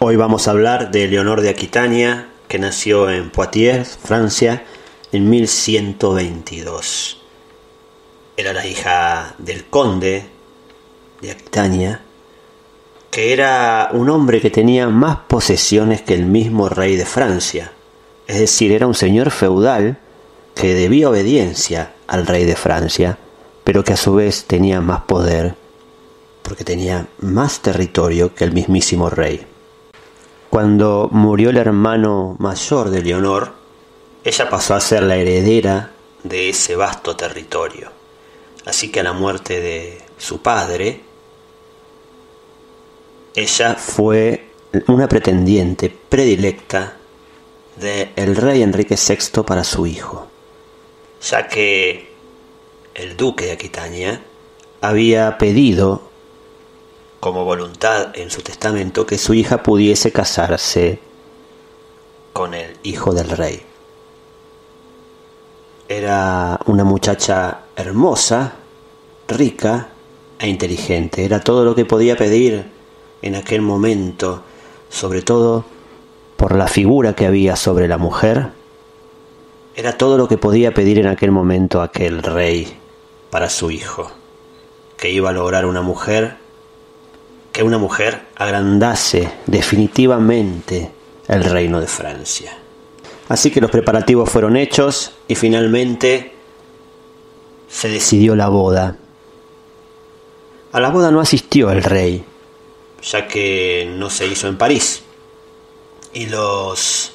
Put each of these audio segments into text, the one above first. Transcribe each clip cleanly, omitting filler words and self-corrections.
Hoy vamos a hablar de Leonor de Aquitania, que nació en Poitiers, Francia, en 1122. Era la hija del conde de Aquitania, que era un hombre que tenía más posesiones que el mismo rey de Francia. Es decir, era un señor feudal que debía obediencia al rey de Francia, pero que a su vez tenía más poder, porque tenía más territorio que el mismísimo rey. Cuando murió el hermano mayor de Leonor, ella pasó a ser la heredera de ese vasto territorio. Así que a la muerte de su padre, ella fue una pretendiente predilecta del rey Enrique VI para su hijo, ya que el duque de Aquitania había pedido como voluntad en su testamento que su hija pudiese casarse con el hijo del rey. Era una muchacha hermosa, rica e inteligente. Era todo lo que podía pedir en aquel momento, sobre todo por la figura que había sobre la mujer. Era todo lo que podía pedir en aquel momento aquel rey para su hijo, que iba a lograr que una mujer agrandase definitivamente el reino de Francia. Así que los preparativos fueron hechos y finalmente se decidió la boda. A la boda no asistió el rey, ya que no se hizo en París, y los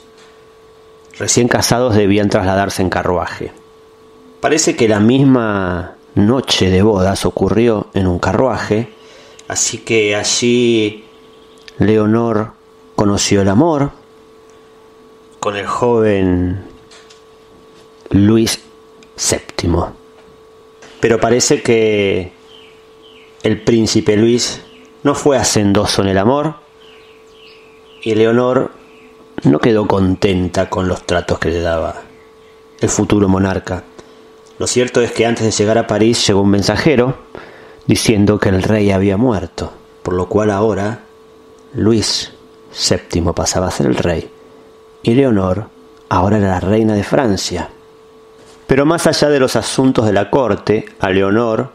recién casados debían trasladarse en carruaje. Parece que la misma noche de bodas ocurrió en un carruaje, así que allí Leonor conoció el amor con el joven Luis VII. Pero parece que el príncipe Luis no fue hacendoso en el amor y Leonor no quedó contenta con los tratos que le daba el futuro monarca. Lo cierto es que antes de llegar a París llegó un mensajero diciendo que el rey había muerto, por lo cual ahora Luis VII pasaba a ser el rey y Leonor ahora era la reina de Francia. Pero más allá de los asuntos de la corte, a Leonor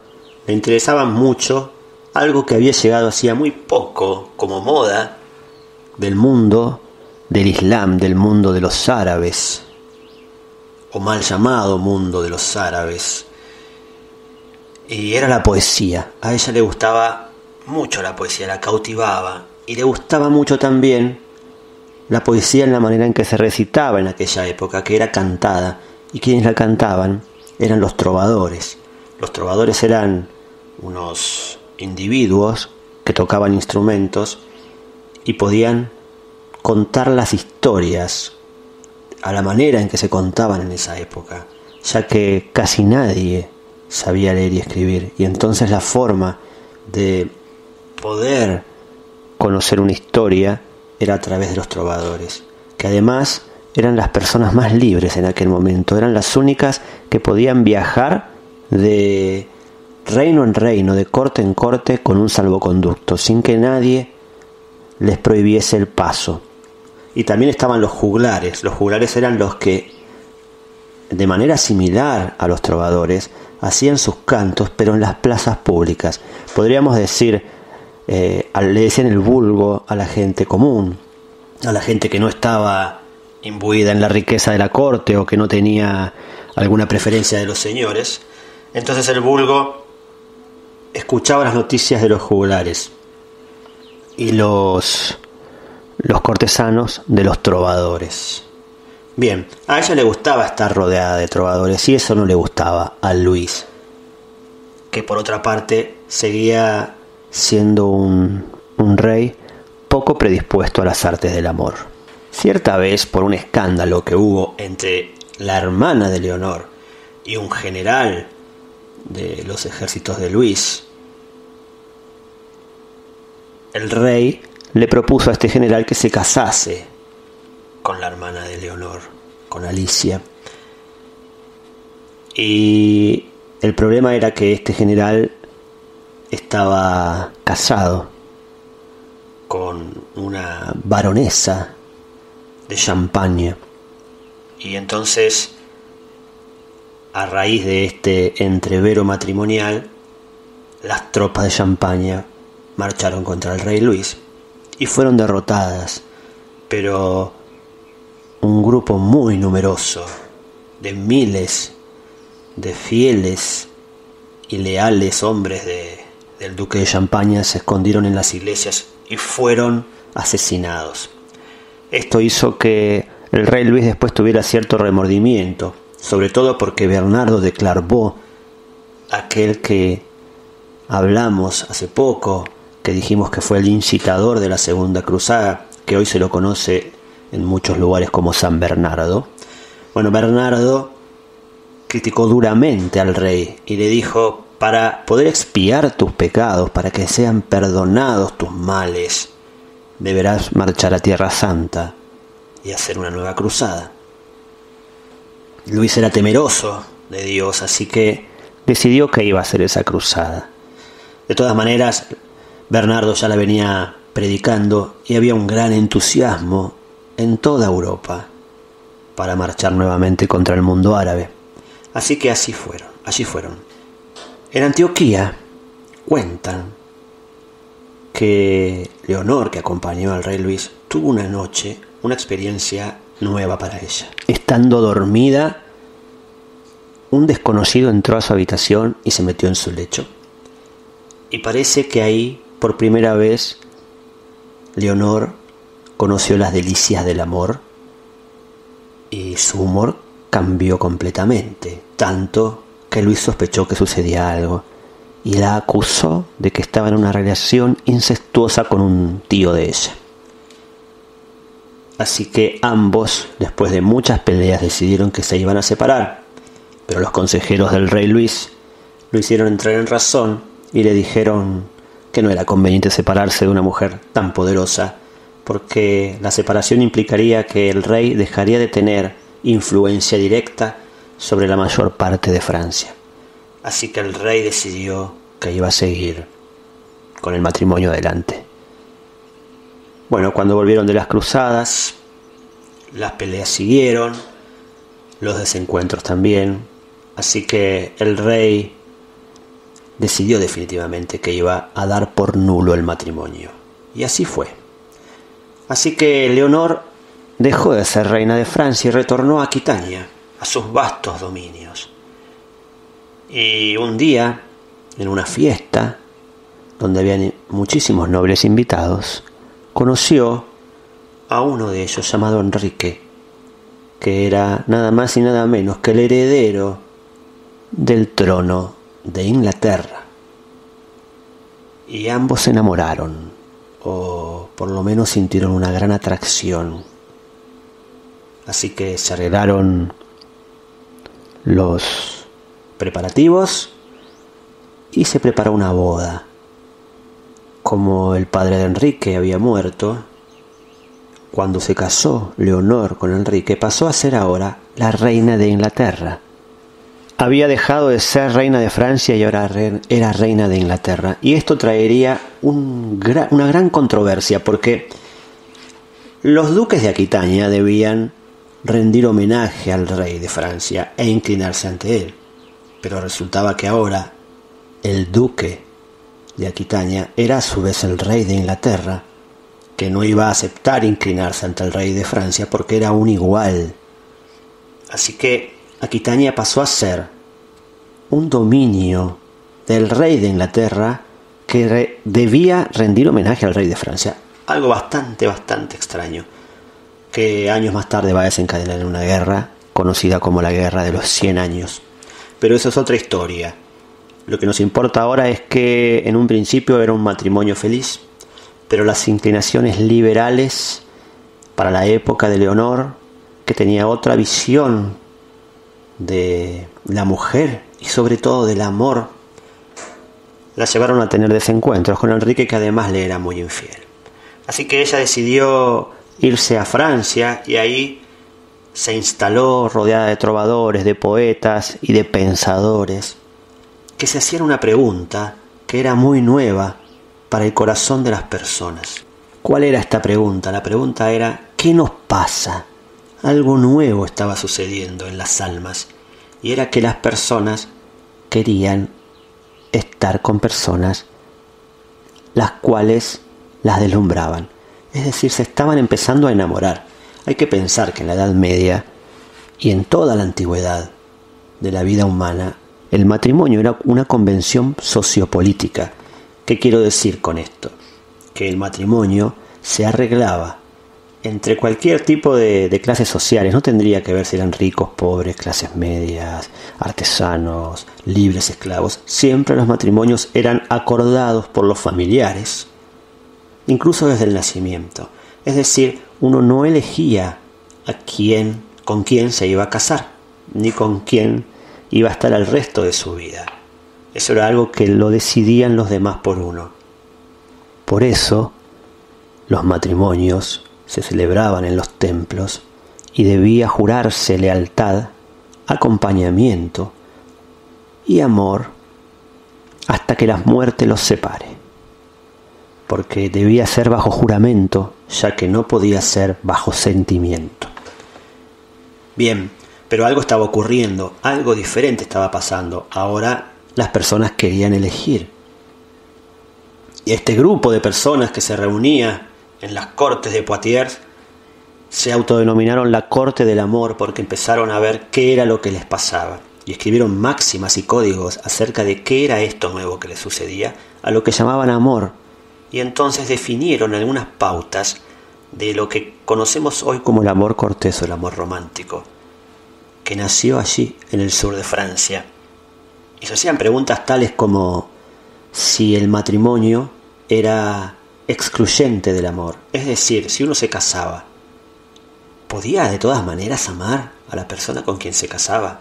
le interesaba mucho algo que había llegado hacía muy poco como moda del mundo del Islam, del mundo de los árabes, o mal llamado mundo de los árabes, y era la poesía. A ella le gustaba mucho la poesía, la cautivaba, y le gustaba mucho también la poesía en la manera en que se recitaba en aquella época, que era cantada, y quienes la cantaban eran los trovadores. Los trovadores eran unos individuos que tocaban instrumentos y podían contar las historias a la manera en que se contaban en esa época, ya que casi nadie sabía leer y escribir, y entonces la forma de poder conocer una historia era a través de los trovadores, que además eran las personas más libres en aquel momento, eran las únicas que podían viajar de reino en reino, de corte en corte, con un salvoconducto, sin que nadie les prohibiese el paso. Y también estaban los juglares. Los juglares eran los que, de manera similar a los trovadores, hacían sus cantos, pero en las plazas públicas. Podríamos decir, le decían el vulgo a la gente común, a la gente que no estaba imbuida en la riqueza de la corte o que no tenía alguna preferencia de los señores. Entonces el vulgo escuchaba las noticias de los juglares y los cortesanos de los trovadores. Bien, a ella le gustaba estar rodeada de trovadores y eso no le gustaba a Luis, que por otra parte seguía siendo un rey poco predispuesto a las artes del amor. Cierta vez, por un escándalo que hubo entre la hermana de Leonor y un general de los ejércitos de Luis, el rey le propuso a este general que se casase con la hermana de Leonor, con Alicia. Y el problema era que este general estaba casado con una baronesa de Champaña. Y entonces, a raíz de este entrevero matrimonial, las tropas de Champaña marcharon contra el rey Luis y fueron derrotadas, pero un grupo muy numeroso de miles de fieles y leales hombres del duque de Champaña se escondieron en las iglesias y fueron asesinados. Esto hizo que el rey Luis después tuviera cierto remordimiento, sobre todo porque Bernardo de Clairvaux, aquel que hablamos hace poco, que dijimos que fue el incitador de la Segunda Cruzada, que hoy se lo conoce en muchos lugares como San Bernardo. Bueno, Bernardo criticó duramente al rey y le dijo: para poder expiar tus pecados, para que sean perdonados tus males, deberás marchar a Tierra Santa y hacer una nueva cruzada. Luis era temeroso de Dios, así que decidió que iba a hacer esa cruzada. De todas maneras, Bernardo ya la venía predicando y había un gran entusiasmo en toda Europa para marchar nuevamente contra el mundo árabe. Así que allí fueron. En Antioquía cuentan que Leonor, que acompañó al rey Luis, tuvo una noche, una experiencia nueva para ella. Estando dormida, un desconocido entró a su habitación y se metió en su lecho. Y parece que ahí, por primera vez, Leonor conoció las delicias del amor y su humor cambió completamente, tanto que Luis sospechó que sucedía algo y la acusó de que estaba en una relación incestuosa con un tío de ella. Así que ambos, después de muchas peleas, decidieron que se iban a separar, pero los consejeros del rey Luis lo hicieron entrar en razón y le dijeron que no era conveniente separarse de una mujer tan poderosa, porque la separación implicaría que el rey dejaría de tener influencia directa sobre la mayor parte de Francia. Así que el rey decidió que iba a seguir con el matrimonio adelante. Bueno, cuando volvieron de las cruzadas, las peleas siguieron, los desencuentros también, así que el rey decidió definitivamente que iba a dar por nulo el matrimonio. Y así fue. Así que Leonor dejó de ser reina de Francia y retornó a Aquitania, a sus vastos dominios. Y un día, en una fiesta, donde habían muchísimos nobles invitados, conoció a uno de ellos llamado Enrique, que era nada más y nada menos que el heredero del trono de Inglaterra. Y ambos se enamoraron, o por lo menos sintieron una gran atracción. Así que se arreglaron los preparativos y se preparó una boda. Como el padre de Enrique había muerto, cuando se casó Leonor con Enrique, pasó a ser ahora la reina de Inglaterra. Había dejado de ser reina de Francia y ahora era reina de Inglaterra. Y esto traería una gran controversia, porque los duques de Aquitania debían rendir homenaje al rey de Francia e inclinarse ante él. Pero resultaba que ahora el duque de Aquitania era a su vez el rey de Inglaterra, que no iba a aceptar inclinarse ante el rey de Francia porque era un igual. Así que Aquitania pasó a ser un dominio del rey de Inglaterra que debía rendir homenaje al rey de Francia. Algo bastante extraño, que años más tarde va a desencadenar en una guerra conocida como la Guerra de los 100 años. Pero eso es otra historia. Lo que nos importa ahora es que en un principio era un matrimonio feliz, pero las inclinaciones liberales para la época de Leonor, que tenía otra visión de la mujer y sobre todo del amor, la llevaron a tener desencuentros con Enrique, que además le era muy infiel. Así que ella decidió irse a Francia y ahí se instaló rodeada de trovadores, de poetas y de pensadores que se hacían una pregunta que era muy nueva para el corazón de las personas. ¿Cuál era esta pregunta? La pregunta era, ¿qué nos pasa? Algo nuevo estaba sucediendo en las almas, y era que las personas querían estar con personas las cuales las deslumbraban. Es decir, se estaban empezando a enamorar. Hay que pensar que en la Edad Media y en toda la antigüedad de la vida humana, el matrimonio era una convención sociopolítica. ¿Qué quiero decir con esto? Que el matrimonio se arreglaba entre cualquier tipo de clases sociales. No tendría que ver si eran ricos, pobres, clases medias, artesanos, libres, esclavos. Siempre los matrimonios eran acordados por los familiares, incluso desde el nacimiento. Es decir, uno no elegía con quién se iba a casar, ni con quién iba a estar el resto de su vida. Eso era algo que lo decidían los demás por uno. Por eso, los matrimonios se celebraban en los templos y debía jurarse lealtad, acompañamiento y amor hasta que la muerte los separe. Porque debía ser bajo juramento, ya que no podía ser bajo sentimiento. Bien, pero algo estaba ocurriendo, algo diferente estaba pasando. Ahora las personas querían elegir. Y este grupo de personas que se reunía en las cortes de Poitiers se autodenominaron la corte del amor, porque empezaron a ver qué era lo que les pasaba y escribieron máximas y códigos acerca de qué era esto nuevo que les sucedía, a lo que llamaban amor, y entonces definieron algunas pautas de lo que conocemos hoy como el amor cortés o el amor romántico, que nació allí en el sur de Francia. Y se hacían preguntas tales como si el matrimonio era excluyente del amor, es decir, si uno se casaba, ¿podía de todas maneras amar a la persona con quien se casaba?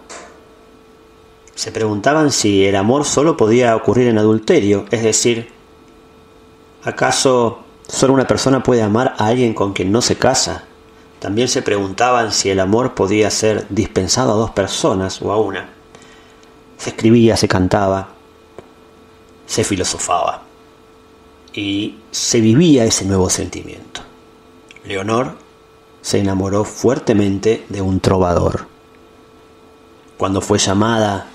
Se preguntaban si el amor solo podía ocurrir en adulterio, es decir, ¿acaso solo una persona puede amar a alguien con quien no se casa? También se preguntaban si el amor podía ser dispensado a dos personas o a una. Se escribía, se cantaba, se filosofaba. Y se vivía ese nuevo sentimiento. Leonor se enamoró fuertemente de un trovador. Cuando fue llamada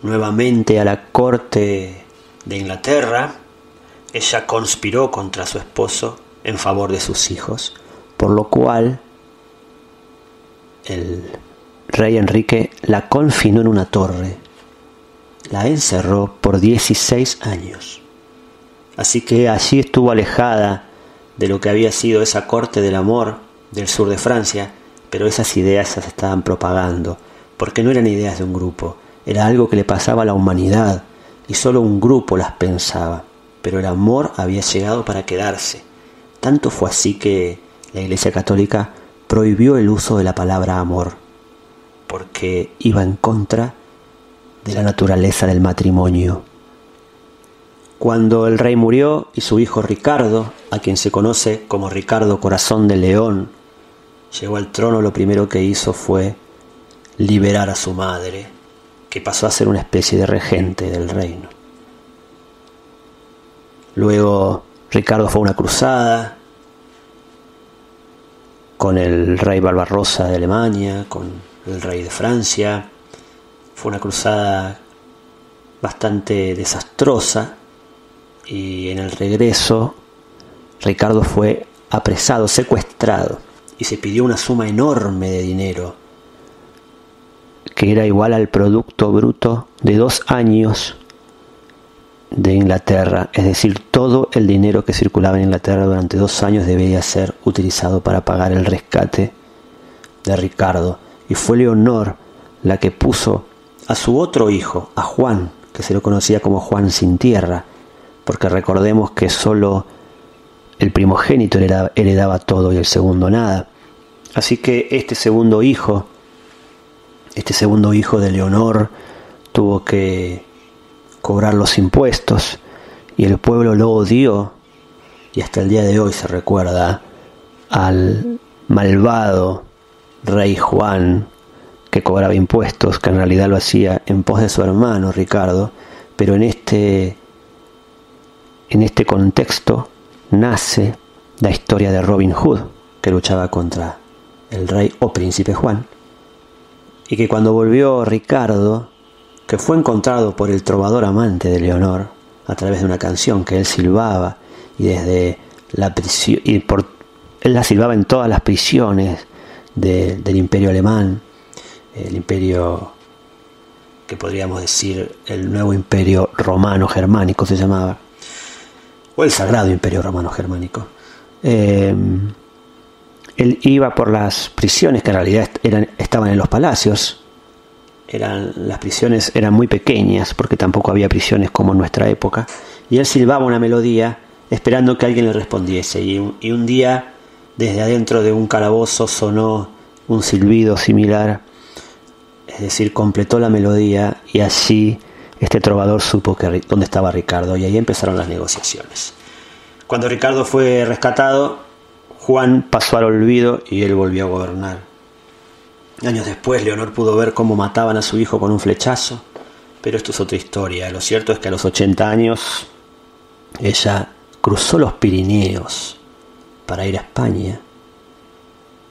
nuevamente a la corte de Inglaterra, ella conspiró contra su esposo en favor de sus hijos, por lo cual el rey Enrique la confinó en una torre, la encerró por 16 años. Así que allí estuvo alejada de lo que había sido esa corte del amor del sur de Francia, pero esas ideas se estaban propagando, porque no eran ideas de un grupo, era algo que le pasaba a la humanidad, y solo un grupo las pensaba, pero el amor había llegado para quedarse. Tanto fue así que la Iglesia Católica prohibió el uso de la palabra amor, porque iba en contra de la naturaleza del matrimonio. Cuando el rey murió y su hijo Ricardo, a quien se conoce como Ricardo Corazón de León, llegó al trono, lo primero que hizo fue liberar a su madre, que pasó a ser una especie de regente del reino. Luego Ricardo fue a una cruzada con el rey Barbarossa de Alemania, con el rey de Francia. Fue una cruzada bastante desastrosa. Y en el regreso, Ricardo fue apresado, secuestrado, y se pidió una suma enorme de dinero, que era igual al producto bruto de 2 años de Inglaterra. Es decir, todo el dinero que circulaba en Inglaterra durante 2 años debía ser utilizado para pagar el rescate de Ricardo. Y fue Leonor la que puso a su otro hijo, a Juan, que se lo conocía como Juan sin tierra, porque recordemos que solo el primogénito heredaba todo y el segundo nada. Así que este segundo hijo de Leonor tuvo que cobrar los impuestos y el pueblo lo odió, y hasta el día de hoy se recuerda al malvado rey Juan que cobraba impuestos, que en realidad lo hacía en pos de su hermano Ricardo, pero en este contexto nace la historia de Robin Hood, que luchaba contra el rey o príncipe Juan, y que cuando volvió Ricardo, que fue encontrado por el trovador amante de Leonor a través de una canción que él silbaba, y desde la prisión, él la silbaba en todas las prisiones del imperio alemán, el imperio que podríamos decir el nuevo imperio romano germánico se llamaba, o el sagrado imperio romano germánico. Él iba por las prisiones que en realidad estaban en los palacios. Las prisiones eran muy pequeñas porque tampoco había prisiones como en nuestra época, y él silbaba una melodía esperando que alguien le respondiese, y un día desde adentro de un calabozo sonó un silbido similar, es decir, completó la melodía, y así este trovador supo dónde estaba Ricardo, y ahí empezaron las negociaciones. Cuando Ricardo fue rescatado, Juan pasó al olvido y él volvió a gobernar. Años después, Leonor pudo ver cómo mataban a su hijo con un flechazo, pero esto es otra historia. Lo cierto es que a los 80 años ella cruzó los Pirineos para ir a España,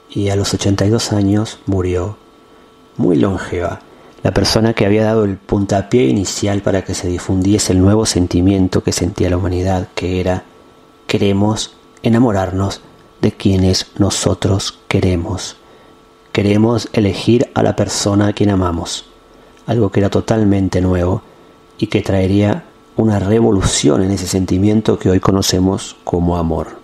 y a los 82 años murió, muy longeva, la persona que había dado el puntapié inicial para que se difundiese el nuevo sentimiento que sentía la humanidad, que era: queremos enamorarnos de quienes nosotros queremos. Queremos elegir a la persona a quien amamos, algo que era totalmente nuevo y que traería una revolución en ese sentimiento que hoy conocemos como amor.